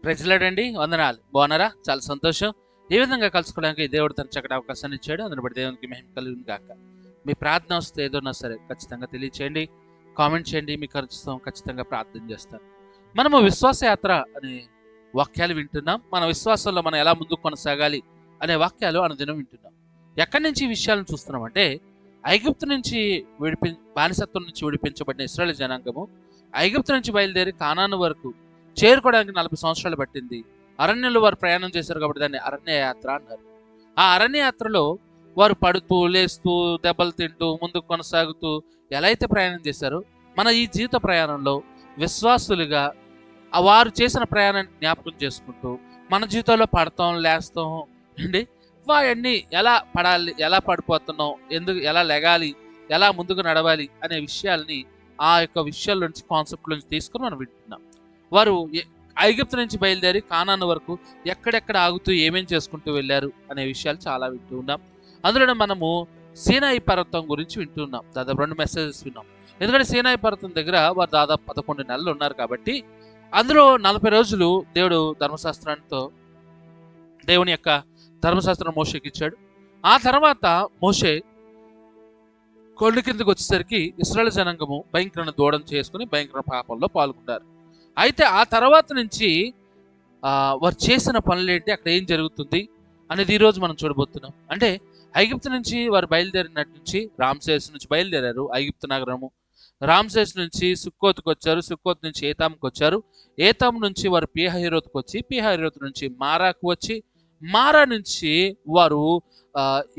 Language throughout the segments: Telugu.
ప్రజలాడండి, వందనాలు. బాగున్నారా? చాలా సంతోషం. ఏ విధంగా కలుసుకోవడానికి దేవుడు తన చక్కటి అవకాశాన్ని ఇచ్చాడు. అందుని బట్టి దేవునికి మహిమ కలుగును గాక. మీ ప్రార్థన వస్తే ఏదోన్నా సరే ఖచ్చితంగా తెలియచేయండి, కామెంట్ చేయండి. మీ ఖర్చుతో ఖచ్చితంగా ప్రార్థన చేస్తాను. మనము విశ్వాస యాత్ర అనే వాక్యాలు వింటున్నాం. మన విశ్వాసంలో మనం ఎలా ముందుకు కొనసాగాలి అనే వాక్యాలు అనుదినం వింటున్నాం. ఎక్కడి నుంచి ఈ విషయాలను చూస్తున్నాం అంటే, ఐగుప్తు నుంచి బానిసత్వం నుంచి విడిపించబడిన ఇశ్రాయేలు జనాంగము ఐగుప్తు నుంచి బయలుదేరి కానాను వరకు చేరుకోవడానికి 40 సంవత్సరాలు పట్టింది. అరణ్యంలో వారు ప్రయాణం చేశారు కాబట్టి దాన్ని అరణ్య యాత్ర అన్నారు. ఆ అరణ్య యాత్రలో వారు పడుతూ లేస్తూ దెబ్బలు తింటూ ముందుకు కొనసాగుతూ ఎలా అయితే ప్రయాణం చేశారో, మన ఈ జీవిత ప్రయాణంలో విశ్వాసులుగా వారు చేసిన ప్రయాణాన్ని జ్ఞాపకం చేసుకుంటూ మన జీవితంలో పడతాం లేస్తాం అండి, వాయన్నీ ఎలా పడాలి, ఎలా పడిపోతున్నాం, ఎందుకు ఎలా లెగాలి, ఎలా ముందుకు నడవాలి అనే విషయాల్ని ఆ యొక్క విషయాల నుంచి కాన్సెప్ట్ నుంచి తీసుకుని మనం వింటున్నాం. వారు ఐగుప్తు నుంచి బయలుదేరి కానాను వరకు ఎక్కడెక్కడ ఆగుతూ ఏమేం చేసుకుంటూ వెళ్ళారు అనే విషయాలు చాలా వింటూ ఉన్నాం. అందులో మనము సీనాయి పర్వతం గురించి వింటున్నాం. దాదాపు 2 మెసేజెస్ విన్నాం. ఎందుకంటే సీనాయి పర్వతం దగ్గర వారు దాదాపు 11 నెలలు ఉన్నారు కాబట్టి అందులో 40 రోజులు దేవుడు దేవుని యొక్క ధర్మశాస్త్రం మోషేకి ఇచ్చాడు. ఆ తర్వాత మోషే కొండ కిందకి వచ్చేసరికి ఇశ్రాయేలు జనాంగము భయంకరమైన దూడం చేసుకుని భయంకర పాపంలో పాల్గొన్నారు. అయితే ఆ తర్వాత నుంచి వారు చేసిన పనులేంటి, అక్కడ ఏం జరుగుతుంది అనేది ఈరోజు మనం చూడబోతున్నాం. అంటే ఐగుప్తు నుంచి వారు బయలుదేరినట్టు నుంచి రామ్సేస్ నుంచి బయలుదేరారు ఐగుప్తు నగరము. రామ్సేస్ నుంచి సుక్కోత్కి వచ్చారు. సుక్కోత్ నుంచి ఏతాంకి వచ్చారు. ఏతాం నుంచి వారు పీహహీరోత్కి వచ్చి పీహహీరోత్ నుంచి మారాకు వచ్చి మారా నుంచి వారు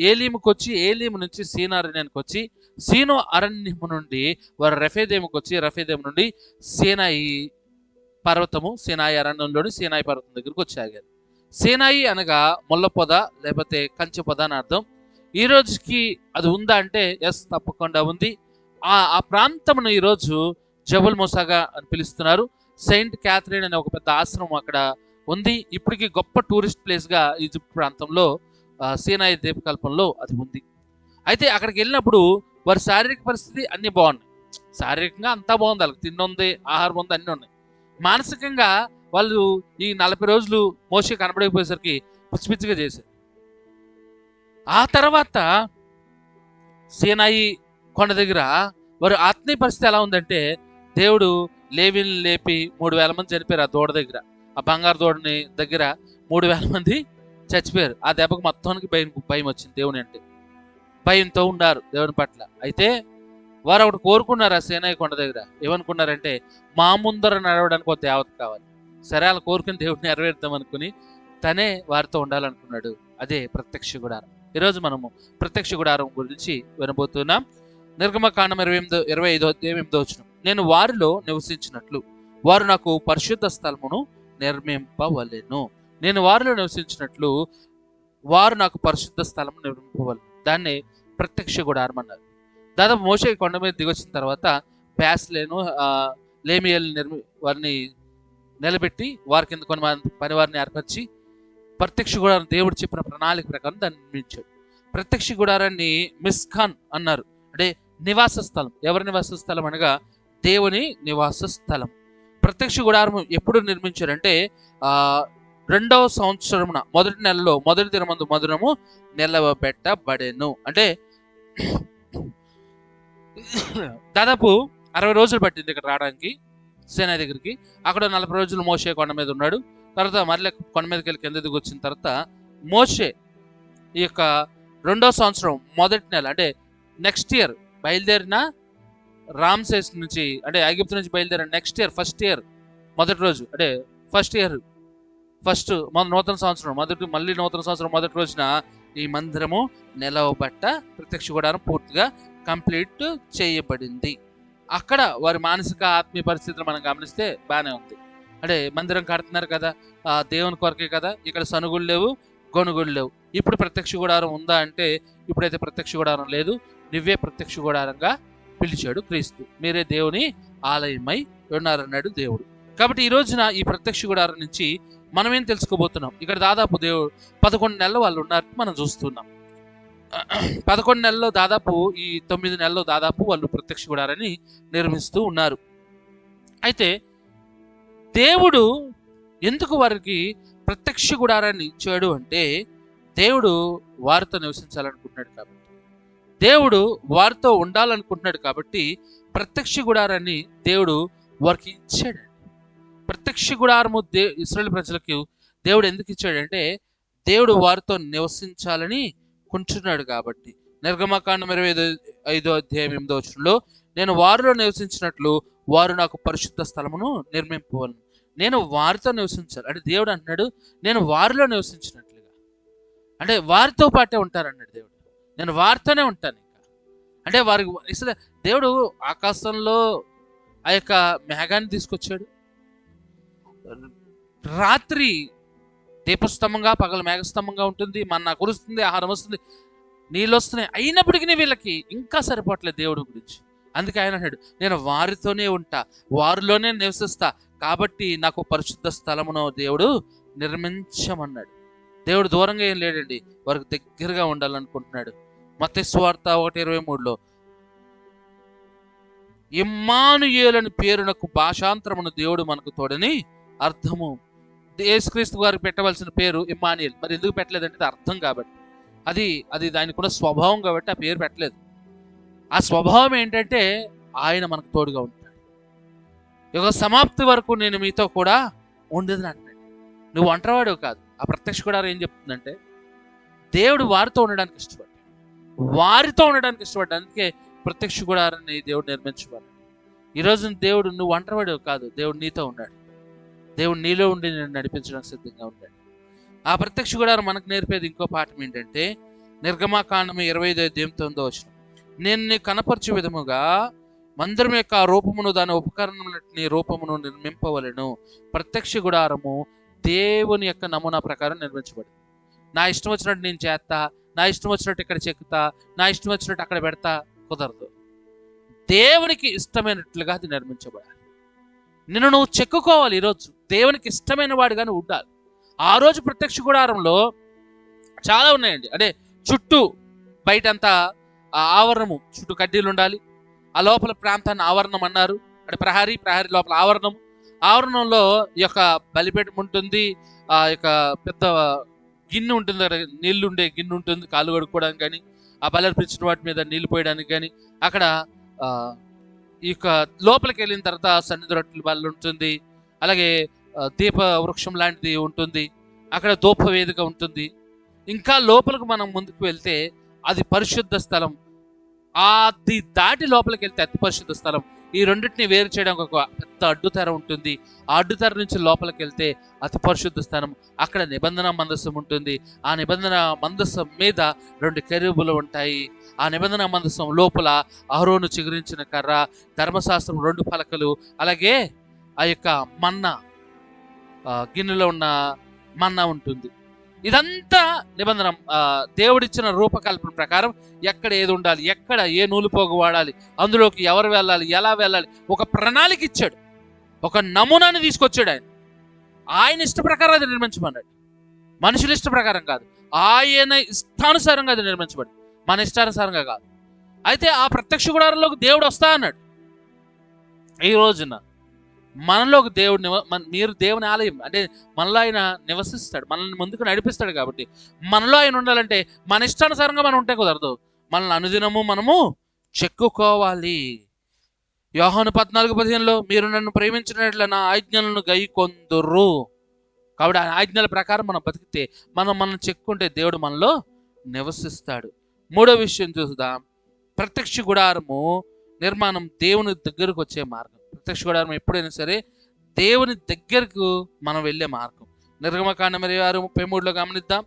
ఏలీముకి వచ్చి ఏలీము నుంచి సీనారణ్యానికి వచ్చి సీనో అరణ్యము నుండి వారు రెఫేదేముకి వచ్చి రెఫేదేము నుండి సీనాయి పర్వతము సీనాయి అరణ్యంలోని సీనాయి పర్వతం దగ్గరకు వచ్చి ఆగారు. సీనాయి అనగా ముళ్ళ పొద లేకపోతే కంచె పొద అని అర్థం. ఈ రోజుకి అది ఉందా అంటే ఎస్, తప్పకుండా ఉంది. ఆ ప్రాంతమును ఈరోజు జబుల్ ముసాగా అని పిలుస్తున్నారు. సెయింట్ క్యాథరిన్ అనే ఒక పెద్ద ఆశ్రమం అక్కడ ఉంది. ఇప్పటికీ గొప్ప టూరిస్ట్ ప్లేస్గా ఈజిప్ట్ ప్రాంతంలో సీనాయి ద్వీపకల్పంలో అది ఉంది. అయితే అక్కడికి వెళ్ళినప్పుడు వారి శారీరక పరిస్థితి అన్నీ బాగున్నాయి. శారీరకంగా అంతా బాగుంది, వాళ్ళకి తిండి ఉంది, ఆహారం ఉంది, అన్నీ ఉన్నాయి. మానసికంగా వాళ్ళు ఈ 40 రోజులు మోషే కనబడకపోయేసరికి పిచ్చి పిచ్చిగా చేశారు. ఆ తర్వాత సీనాయి కొండ దగ్గర వారి ఆత్మీయ పరిస్థితి ఎలా ఉందంటే, దేవుడు లేవీని లేపి 3000 మంది చనిపోయారు. ఆ దూడ దగ్గర, ఆ బంగారు దూడని దగ్గర 3000 మంది చచ్చిపోయారు. ఆ దెబ్బకు మొత్తానికి భయం వచ్చింది. దేవుని అంటే భయంతో ఉన్నారు దేవుని పట్ల. అయితే వారు ఒకటి కోరుకున్నారు ఆ సీనాయి కొండ దగ్గర. ఏమనుకున్నారంటే, మా ముందర నడవడానికి ఒక దేవత కావాలి. సరే, అలా కోరుకుని దేవుడిని నెరవేర్దాం అనుకుని తనే వారితో ఉండాలనుకున్నాడు. అదే ప్రత్యక్ష గుడారం. ఈరోజు మనము ప్రత్యక్ష గుడారం గురించి వినబోతున్నాం. నిర్గమకాండం 25 వచనం. నేను వారిలో నివసించినట్లు వారు నాకు పరిశుద్ధ స్థలమును నిర్మింపవలెను. నేను వారిలో నివసించినట్లు వారు నాకు పరిశుద్ధ స్థలము నిర్మింపవలెను. దాన్ని ప్రత్యక్ష గుడారం అన్నారు. దాదాపు మోషే కొండ మీద దిగొచ్చిన తర్వాత ప్యాస్లేను లేమియల్ వారిని నిలబెట్టి వారి కింద కొన్ని పని వారిని ఏర్పరిచి ప్రత్యక్ష గుడారం దేవుడు చెప్పిన ప్రణాళిక ప్రకారం దాన్ని నిర్మించాడు. ప్రత్యక్ష గుడారాన్ని మిస్కాన్ అన్నారు. అంటే నివాస స్థలం. ఎవరి నివాస స్థలం అనగా దేవుని నివాస స్థలం. ప్రత్యక్ష గుడారం ఎప్పుడు నిర్మించారంటే 2వ సంవత్సరమున మొదటి నెలలో మొదటి దినమందు మధురము నిలవబెట్టబడెను. అంటే దాదాపు 60 రోజులు పట్టింది ఇక్కడ రావడానికి సీనాయి దగ్గరికి. అక్కడ 40 రోజులు మోషే కొండ మీద ఉన్నాడు. తర్వాత మరల కొండ మీదకి వెళ్ళి కింద దిగి వచ్చిన తర్వాత మోషే ఈ యొక్క 2వ సంవత్సరం మొదటి నెల అంటే నెక్స్ట్ ఇయర్ బయలుదేరిన రామ్సేస్ నుంచి అంటే ఐగుప్తు నుంచి బయలుదేరిన నెక్స్ట్ ఇయర్ ఫస్ట్ ఇయర్ మొదటి రోజు అంటే నూతన సంవత్సరం నూతన సంవత్సరం మొదటి రోజున ఈ మందిరము నిలవబట్ట ప్రత్యక్ష గుడారం పూర్తిగా కంప్లీట్ చేయబడింది. అక్కడ వారి మానసిక ఆత్మీయ పరిస్థితులు మనం గమనిస్తే బాగానే ఉంది. అంటే మందిరం కడుతున్నారు కదా, దేవుని కొరకే కదా, ఇక్కడ సనుగులు లేవు, గొనుగులు లేవు. ఇప్పుడు ప్రత్యక్ష గుడారం ఉందా అంటే ఇప్పుడైతే ప్రత్యక్ష గుడారం లేదు. నువ్వే ప్రత్యక్ష గుడారంగా పిలిచాడు క్రీస్తు. మీరే దేవుని ఆలయమై ఉన్నారన్నాడు దేవుడు. కాబట్టి ఈ రోజున ఈ ప్రత్యక్ష గుడారం నుంచి మనం ఏం తెలుసుకోబోతున్నాం? ఇక్కడ దాదాపు 11 నెలలు వాళ్ళు ఉన్నట్టు మనం చూస్తున్నాం. 11 నెలల్లో దాదాపు ఈ 9 నెలల్లో దాదాపు వాళ్ళు ప్రత్యక్ష గుడారాన్ని నిర్మిస్తూ ఉన్నారు. అయితే దేవుడు ఎందుకు వారికి ప్రత్యక్ష గుడారాన్ని ఇచ్చాడు అంటే దేవుడు వారితో నివసించాలనుకుంటున్నాడు కాబట్టి, దేవుడు వారితో ఉండాలనుకుంటున్నాడు కాబట్టి ప్రత్యక్ష గుడారాన్ని దేవుడు వారికి ఇచ్చాడు. ప్రత్యక్ష గుడారము ఇశ్రాయేలు ప్రజలకు దేవుడు ఎందుకు ఇచ్చాడంటే దేవుడు వారితో నివసించాలని కుంటున్నాడు కాబట్టి. నిర్గమకాండం 25 అధ్యాయం 8వ వచనంలో, నేను వారిలో నివసించినట్లు వారు నాకు పరిశుద్ధ స్థలమును నిర్మింపవలను. నేను వారితో నివసించాలి అంటే దేవుడు అంటున్నాడు నేను వారిలో నివసించినట్లుగా, అంటే వారితో పాటే ఉంటారన్నాడు దేవుడు. నేను వారితోనే ఉంటాను. ఇంకా అంటే వారికి ఇస్తే దేవుడు ఆకాశంలో ఆ యొక్క మేఘాన్ని తీసుకొచ్చాడు. రాత్రి దీపస్తంభంగా, పగల మేఘస్తంభంగా ఉంటుంది. మన్నా కురుస్తుంది, ఆహారం వస్తుంది, నీళ్ళు వస్తున్నాయి. అయినప్పటికీ వీళ్ళకి ఇంకా సరిపోవట్లేదు దేవుడి గురించి. అందుకే ఆయన అన్నాడు నేను వారితోనే ఉంటా, వారిలోనే నివసిస్తా, కాబట్టి నాకు పరిశుద్ధ స్థలమును దేవుడు నిర్మించమన్నాడు. దేవుడు దూరంగా ఏం లేడండి, వారికి దగ్గరగా ఉండాలనుకుంటున్నాడు. మత్తయి సువార్త 1:23లో ఇమ్మానుయేలు అని పేరునకు భాషాంతరమును దేవుడు మనకు తోడని అర్థము. యేసుక్రీస్తు గారికి పెట్టవలసిన పేరు ఇమ్మానుయేల్. మరి ఎందుకు పెట్టలేదంటే అర్థం కాబట్టి, అది దానికి కూడా స్వభావం కాబట్టి ఆ పేరు పెట్టలేదు. ఆ స్వభావం ఏంటంటే ఆయన మనకు తోడుగా ఉంటాడు. యుగ సమాప్తి వరకు నేను మీతో కూడా ఉండేదని అంటాడు. నువ్వు ఒంటరివాడు కాదు. ఆ ప్రత్యక్ష గుడారం ఏం చెప్తుందంటే దేవుడు వారితో ఉండడానికి ఇష్టపడ్డాడు, వారితో ఉండడానికి ఇష్టపడ్డాడు. అందుకే ప్రత్యక్ష గుడారాన్ని దేవుడు నిర్మించబడ్డాడు. ఈరోజు దేవుడు నువ్వు ఒంటరివాడు కాదు, దేవుడు నీతో ఉన్నాడు. దేవుడు నీలో ఉండి నేను నడిపించడానికి సిద్ధంగా ఉంటాడు. ఆ ప్రత్యక్ష గుడారం మనకు నేర్పేది ఇంకో పాఠం ఏంటంటే నిర్గమకాండం 25:9 వచనం, నేను నీ కనపరచు విధముగా మందిరం యొక్క రూపమును దాని ఉపకరణములన్నిటిని రూపమును నిర్మింపవలెను. ప్రత్యక్ష గుడారము దేవుని యొక్క నమూనా ప్రకారం నిర్మించబడింది. నా ఇష్టం వచ్చినట్టు నేను చేస్తా, నా ఇష్టం వచ్చినట్టు ఇక్కడ చెక్కుతా, నా ఇష్టం వచ్చినట్టు అక్కడ పెడతా, కుదరదు. దేవునికి ఇష్టమైనట్లుగా అది నిర్మించబడాలి. నిన్ను నువ్వు చెక్కుకోవాలి. ఈరోజు దేవునికి ఇష్టమైన వాడుగానే ఉండాలి. ఆ రోజు ప్రత్యక్ష గుడారంలో చాలా ఉన్నాయండి. అంటే చుట్టూ బయటంతా ఆవరణము, చుట్టూ కడ్డీలు ఉండాలి. ఆ లోపల ప్రాంతాన్ని ఆవరణం అన్నారు. అంటే ప్రహరీ లోపల ఆవరణంలో ఈ యొక్క బలిపీఠం ఉంటుంది. ఆ యొక్క పెద్ద గిన్నె ఉంటుంది, నీళ్లు ఉండే గిన్నె ఉంటుంది, కాళ్ళు కడుక్కోవడానికి కానీ, ఆ బలర్పించిన వాటి మీద నీళ్లు పోయడానికి కానీ. అక్కడ ఈ యొక్క లోపలికి వెళ్ళిన తర్వాత సన్నిధి రొట్టెల బల్ల ఉంటుంది. అలాగే దీప వృక్షం లాంటిది ఉంటుంది. అక్కడ ధూప వేదిక ఉంటుంది. ఇంకా లోపలికి మనం ముందుకు వెళ్తే అది పరిశుద్ధ స్థలం. అది దాటి లోపలికి వెళ్తే అతి పరిశుద్ధ స్థలం. ఈ రెండింటిని వేరు చేయడానికి ఒక పెద్ద అడ్డుతెర ఉంటుంది. ఆ అడ్డుతెర నుంచి లోపలికి వెళ్తే అతి పరిశుద్ధ స్థానం. అక్కడ నిబంధన మందసం ఉంటుంది. ఆ నిబంధన మందసం మీద 2 కెరూబులు ఉంటాయి. ఆ నిబంధన మందసం లోపల అహరోను చిగురించిన కర్ర, ధర్మశాస్త్రం 2 పలకలు, అలాగే ఆ యొక్క మన్నా, గిన్నెలో ఉన్న మన్నా ఉంటుంది. ఇదంతా నిబంధన దేవుడిచ్చిన రూపకల్పన ప్రకారం ఎక్కడ ఏది ఉండాలి, ఎక్కడ ఏ నూలు పోగు వాడాలి, అందులోకి ఎవరు వెళ్ళాలి, ఎలా వెళ్ళాలి, ఒక ప్రణాళిక ఇచ్చాడు. ఒక నమూనాని తీసుకొచ్చాడు. ఆయన ఇష్ట ప్రకారం అది నిర్మించమన్నాడు. మనుషుల ఇష్ట ప్రకారం కాదు, ఆయన ఇష్టానుసారంగా అది నిర్మించబడి, మన ఇష్టానుసారంగా కాదు. అయితే ఆ ప్రత్యక్ష గుడారంలోకి దేవుడు వస్తా అన్నాడు. ఈ రోజున మనలోకి దేవుడు మీరు దేవుని ఆలయం, అంటే మనలో ఆయన నివసిస్తాడు, మనల్ని ముందుకు నడిపిస్తాడు. కాబట్టి మనలో ఆయన ఉండాలంటే మన ఇష్టానుసారంగా మనం ఉంటే కుదరదు. మనల్ని అనుదినము మనము చెక్కుకోవాలి. యోహాను 14:15లో మీరు నన్ను ప్రేమించినట్ల నా ఆజ్ఞలను గైకొందురు. కాబట్టి ఆ ఆజ్ఞల ప్రకారం మనం బతికితే, మనం చెక్కుంటే దేవుడు మనలో నివసిస్తాడు. 3వ విషయం చూద్దాం. ప్రత్యక్ష గుడారము నిర్మాణం దేవుని దగ్గరకు వచ్చే మార్గం. ప్రత్యక్ష గుడారం ఎప్పుడైనా సరే దేవుని దగ్గరకు మనం వెళ్ళే మార్గం. నిర్గమకాండం 26:33లో గమనిద్దాం.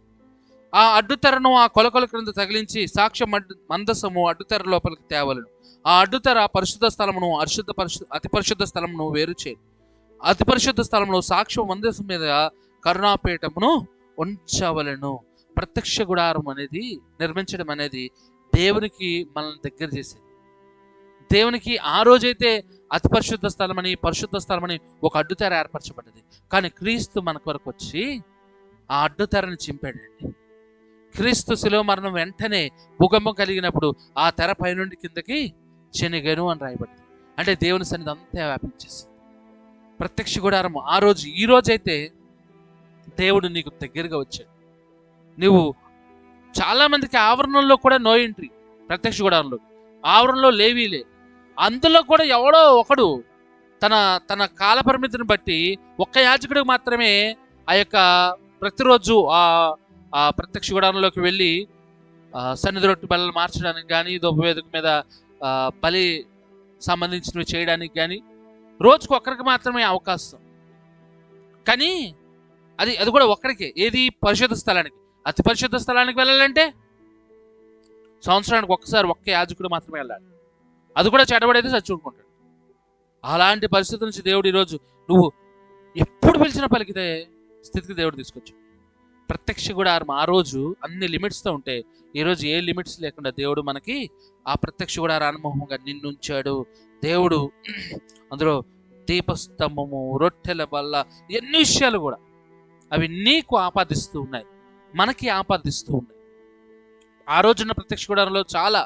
ఆ అడ్డుతెరను ఆ కొలకొల క్రింద తగిలించి సాక్ష్య మందసము అడ్డుతెర లోపలికి తేవలను. ఆ అడ్డుతెర పరిశుద్ధ స్థలమును అతి పరిశుద్ధ స్థలమును వేరు చేయను. అతి పరిశుద్ధ స్థలంలో సాక్ష్య మందసం మీద కరుణాపీఠమును ఉంచవలను. ప్రత్యక్ష గుడారం అనేది నిర్మించడం అనేది దేవునికి మనల్ని దగ్గర చేసేది. దేవునికి ఆ రోజైతే అతి పరిశుద్ధ స్థలమని, పరిశుద్ధ స్థలమని ఒక అడ్డుతెర ఏర్పరచబడ్డది. కానీ క్రీస్తు మన కొరకు వచ్చి ఆ అడ్డుతెరని చింపాడండి. క్రీస్తు శిలువ మరణం వెంటనే భూకంపం కలిగినప్పుడు ఆ తెర పైనుండి కిందకి చెనిగెను అని రాయబడింది. అంటే దేవుని సన్నిధి అంతా వ్యాపించేసింది. ప్రత్యక్ష గుడారం ఆ రోజు, ఈ రోజైతే దేవుడు నీకు దగ్గరగా వచ్చాడు. నువ్వు చాలా మందికి ఆవరణంలో కూడా నో ఎంట్రీ, ప్రత్యక్ష గుడారంలో ఆవరణలో లేవీలే, అందులో కూడా ఎవడో ఒకడు తన తన కాల పరిమితిని బట్టి ఒక్క యాజకుడికి మాత్రమే ఆ యొక్క ప్రతిరోజు ఆ ప్రత్యక్ష గుడారంలోకి వెళ్ళి సన్నిధి రొట్టె బల్లలు మార్చడానికి కానీ, ధూపవేదిక మీద బలి సంబంధించినవి చేయడానికి కానీ రోజుకు ఒక్కరికి మాత్రమే అవకాశం. కానీ అది కూడా ఒక్కడికే. ఏది? పరిశుద్ధ స్థలానికి. అతి పరిశుద్ధ స్థలానికి వెళ్ళాలంటే సంవత్సరానికి ఒక్కసారి ఒక్క యాజకుడు మాత్రమే వెళ్ళాలి. అది కూడా చెడబడైతే చచ్చుకుంటాడు. అలాంటి పరిస్థితి నుంచి దేవుడు ఈరోజు నువ్వు ఎప్పుడు పిలిచిన పలికితే స్థితికి దేవుడు తీసుకొచ్చు. ప్రత్యక్ష గుడారం ఆ రోజు అన్ని లిమిట్స్తో ఉంటే ఈరోజు ఏ లిమిట్స్ లేకుండా దేవుడు మనకి ఆ ప్రత్యక్ష గుడార అనుభవంగా నిన్నుంచాడు. దేవుడు అందులో దీపస్తంభము, రొట్టెల వల్ల ఎన్ని విషయాలు కూడా అవి నీకు ఆపాదిస్తూ ఉన్నాయి, మనకి ఆపాదిస్తూ ఉన్నాయి. ఆ రోజున్న ప్రత్యక్ష గుడారంలో చాలా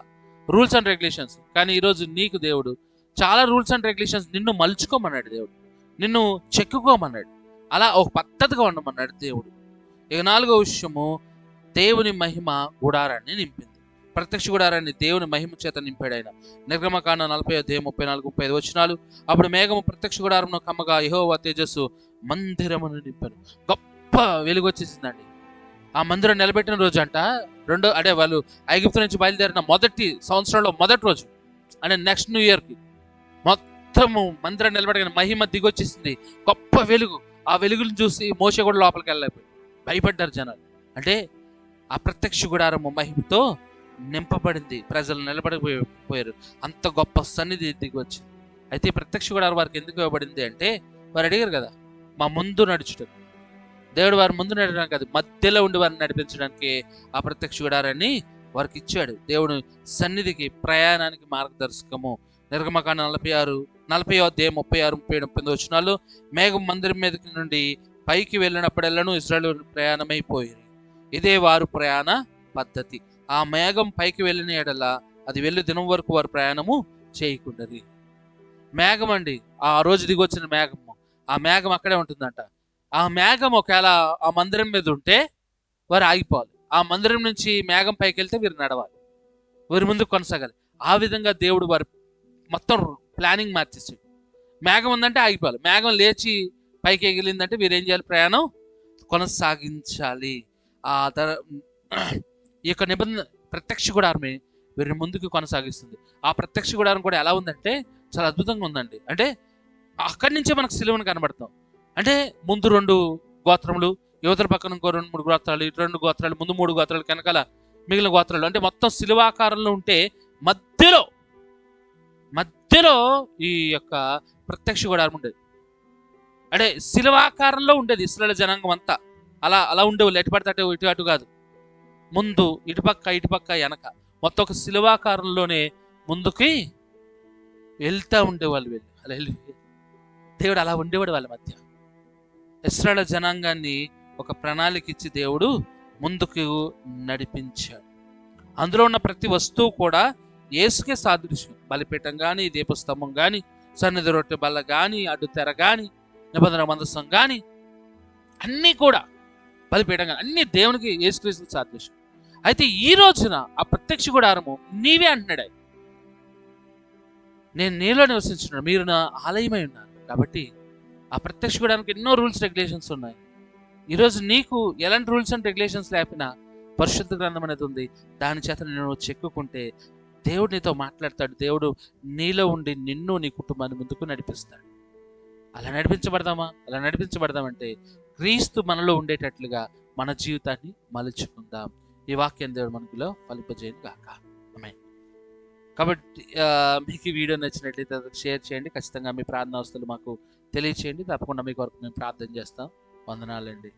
రూల్స్ అండ్ రెగ్యులేషన్స్, కానీ ఈరోజు నీకు దేవుడు చాలా రూల్స్ అండ్ రెగ్యులేషన్స్ నిన్ను మలుచుకోమన్నాడు. దేవుడు నిన్ను చెక్కుకోమన్నాడు. అలా ఒక పద్ధతిగా ఉండమన్నాడు దేవుడు. ఇక 4వ విషయము, దేవుని మహిమ గుడారాన్ని నింపింది. ప్రత్యక్ష గుడారాన్ని దేవుని మహిమ చేత నింపాడు ఆయన. నిర్గమకాండం 40:34-35 వచనాలు. అప్పుడు మేఘము ప్రత్యక్ష గుడారంను కమ్మగా యెహోవా తేజస్సు మందిరమును నింపాను. గొప్ప వెలుగు వచ్చేసిందండి. ఆ మందిరం నిలబెట్టిన రోజు అంట అంటే వాళ్ళు ఐగుప్తు నుంచి బయలుదేరిన మొదటి సంవత్సరంలో మొదటి రోజు అంటే నెక్స్ట్ న్యూ ఇయర్కి మొత్తము మందిరం నిలబెట్టిన మహిమ దిగొచ్చేసింది. గొప్ప వెలుగు. ఆ వెలుగును చూసి మోషే కూడా లోపలికి వెళ్ళలేకపోయి భయపడ్డారు జనాలు. అంటే ఆ ప్రత్యక్ష గుడారము మహిమతో నింపబడింది. ప్రజలు నిలబడిపోయారు. అంత గొప్ప సన్నిధి దిగి వచ్చింది. అయితే ఈ ప్రత్యక్ష గుడారం వారికి ఎందుకు ఇవ్వబడింది అంటే వారు అడిగారు కదా, మా ముందు నడుచుటకు. దేవుడు వారి ముందు నడవడానికి కాదు, మధ్యలో ఉండి వారిని నడిపించడానికి ఆ ప్రత్యక్ష గుడారాన్ని వారికి ఇచ్చాడు. దేవుడు సన్నిధికి, ప్రయాణానికి మార్గదర్శకము. నిర్గమకాండం 40:36-37 వచనాలు. మేఘం మందిరం మీద నుండి పైకి వెళ్ళినప్పుడెల్లను ఇశ్రాయేలు ప్రయాణమైపోయి, ఇదే వారు ప్రయాణ పద్ధతి. ఆ మేఘం పైకి వెళ్ళిన ఎడల అది వెళ్ళి దినం వరకు వారు ప్రయాణము చేయకుండాది. మేఘం అండి, ఆ రోజు దిగొచ్చిన మేఘము, ఆ మేఘం అక్కడే ఉంటుందంట. ఆ మేఘం ఒకవేళ ఆ మందిరం మీద ఉంటే వారు ఆగిపోవాలి. ఆ మందిరం నుంచి మేఘం పైకి వెళ్తే వీరు నడవాలి, వీరి ముందుకు కొనసాగాలి. ఆ విధంగా దేవుడు వారు మొత్తం ప్లానింగ్ మార్చేసాడు. మేఘం ఉందంటే ఆగిపోవాలి, మేఘం లేచి పైకి ఎగిలిందంటే వీరు ఏం చేయాలి? ప్రయాణం కొనసాగించాలి. ఈ యొక్క నిబంధన ప్రత్యక్ష గుడారమే వీరిని ముందుకు కొనసాగిస్తుంది. ఆ ప్రత్యక్ష గుడారం కూడా ఎలా ఉందంటే చాలా అద్భుతంగా ఉందండి. అంటే అక్కడి నుంచే మనకు సిలువను కనబడతాం. అంటే ముందు 2 గోత్రములు, యువతల పక్కన ఇంకో 2-3 గోత్రాలు, ఇటు 2 గోత్రాలు, ముందు 3 గోత్రాలు, వెనకాల మిగిలిన గోత్రాలు. అంటే మొత్తం సిలువాకారంలో ఉంటే మధ్యలో ఈ యొక్క ప్రత్యక్ష గుడారం ఉండేది. అంటే సిలువాకారంలో ఉండేది ఇశ్రాయేలు జనాంగం అంతా. అలా ఉండేవాళ్ళు. ఎటు పడితే అటు, ఇటు అటు కాదు. ముందు ఇటుపక్క వెనక మొత్తం ఒక సిలువాకారంలోనే ముందుకి వెళ్తూ ఉండేవాళ్ళు. దేవుడు అలా ఉండేవాడు వాళ్ళ మధ్య. ఇశ్రాయేలు జనాంగాన్ని ఒక ప్రణాళిక ఇచ్చి దేవుడు ముందుకు నడిపించాడు. అందులో ఉన్న ప్రతి వస్తువు కూడా యేసుకే సాదృశ్యం. బలిపీఠం కానీ, దీపస్తంభం కానీ, సన్నిధి రొట్టె బల్ల కానీ, అడ్డు తెర కానీ, నిబంధన మందసం కానీ, అన్నీ కూడా బలిపీఠం కానీ అన్నీ దేవునికి, యేసుక్రీస్తుకి సాదృశ్యం. అయితే ఈ రోజున ఆ ప్రత్యక్ష గుడారము నీవే అంటున్నాడు. నేను నీలో నివసించున్నాను, మీరు నా ఆలయమై ఉన్నారు. కాబట్టి ఆ ప్రత్యక్ష గుడారానికి ఎన్నో రూల్స్ రెగ్యులేషన్స్ ఉన్నాయి. ఈరోజు నీకు ఎలాంటి రూల్స్ అండ్ రెగ్యులేషన్స్ లేకపోయినా పరిశుద్ధ గ్రంథం అనేది ఉంది. దాని చేత నేను చెక్కుకుంటే దేవుడు నీతో మాట్లాడతాడు. దేవుడు నీలో ఉండి నిన్ను, నీ కుటుంబాన్ని ముందుకు నడిపిస్తాడు. అలా నడిపించబడదామంటే క్రీస్తు మనలో ఉండేటట్లుగా మన జీవితాన్ని మలుచుకుందాం. ఈ వాక్యం దేవుడు మనకులో ఫలింపజేయను గాక. ఆమేన్. కాబట్టి మీకు ఈ వీడియో నచ్చినట్లయితే షేర్ చేయండి. ఖచ్చితంగా మీ ప్రార్థన అవస్థలు మాకు తెలియచేయండి. తప్పకుండా మీ కొరకు మేము ప్రార్థన చేస్తాం. వందనాలండి.